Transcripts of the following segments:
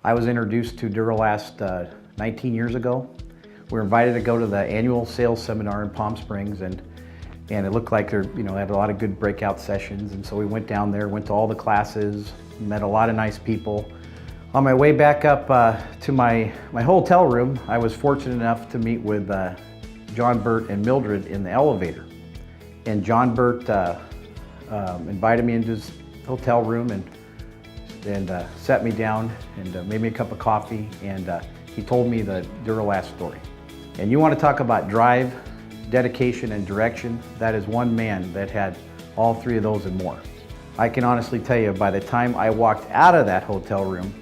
I was introduced to Duro-Last 19 years ago. We were invited to go to the annual sales seminar in Palm Springs, and it looked like they had a lot of good breakout sessions, and so we went down there, went to all the classes, met a lot of nice people. On my way back up to my hotel room, I was fortunate enough to meet with John Burt and Mildred in the elevator. And John Burt invited me into his hotel room and sat me down and made me a cup of coffee, and he told me the Duro-Last story. And you want to talk about drive, dedication, and direction, that is one man that had all three of those and more. I can honestly tell you, by the time I walked out of that hotel room,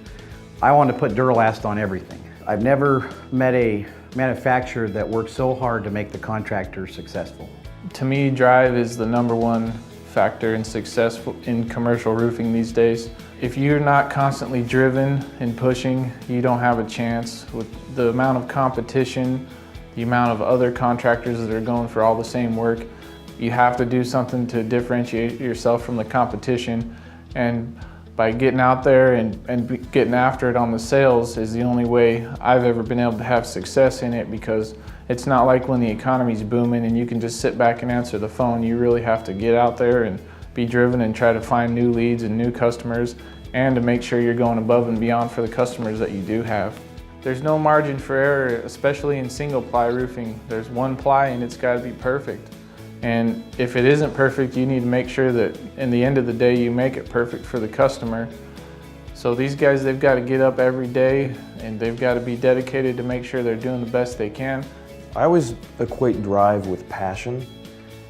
I wanted to put Duro-Last on everything. I've never met a manufacturer that worked so hard to make the contractor successful. To me, drive is the #1 factor in success in commercial roofing these days. If you're not constantly driven and pushing, you don't have a chance. With the amount of competition, the amount of other contractors that are going for all the same work, you have to do something to differentiate yourself from the competition. And by getting out there and getting after it on the sales is the only way I've ever been able to have success in it, because it's not like when the economy's booming and you can just sit back and answer the phone. You really have to get out there and be driven and try to find new leads and new customers, and to make sure you're going above and beyond for the customers that you do have. There's no margin for error, especially in single ply roofing. There's one ply and it's got to be perfect. And if it isn't perfect, you need to make sure that in the end of the day you make it perfect for the customer. So these guys, they've got to get up every day and they've got to be dedicated to make sure they're doing the best they can. I always equate drive with passion,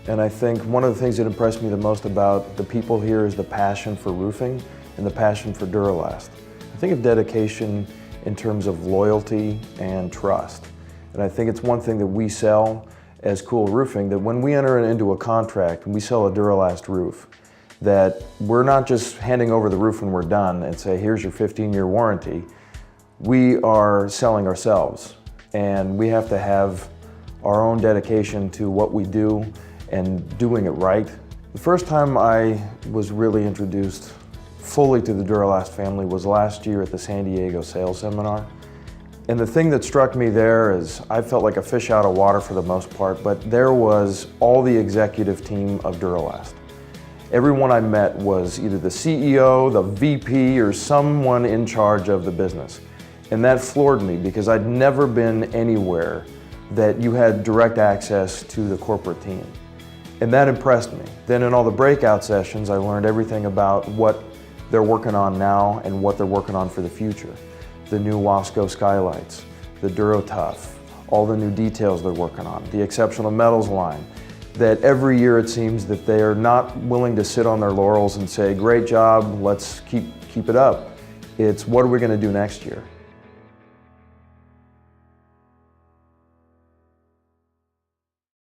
and I think one of the things that impressed me the most about the people here is the passion for roofing and the passion for Duro-Last. I think of dedication in terms of loyalty and trust, and I think it's one thing that we sell as Cool Roofing, that when we enter into a contract and we sell a Duro-Last roof, that we're not just handing over the roof when we're done and say, here's your 15-year warranty. We are selling ourselves, and we have to have our own dedication to what we do and doing it right. The first time I was really introduced fully to the Duro-Last family was last year at the San Diego sales seminar. And the thing that struck me there is I felt like a fish out of water for the most part, but there was all the executive team of Duro-Last. Everyone I met was either the CEO, the VP, or someone in charge of the business. And that floored me, because I'd never been anywhere that you had direct access to the corporate team. And that impressed me. Then in all the breakout sessions, I learned everything about what they're working on now and what they're working on for the future. The new Wasco skylights, the Duro-Tough, all the new details they're working on, the exceptional metals line, that every year it seems that they are not willing to sit on their laurels and say, great job, let's keep it up. It's what are we going to do next year?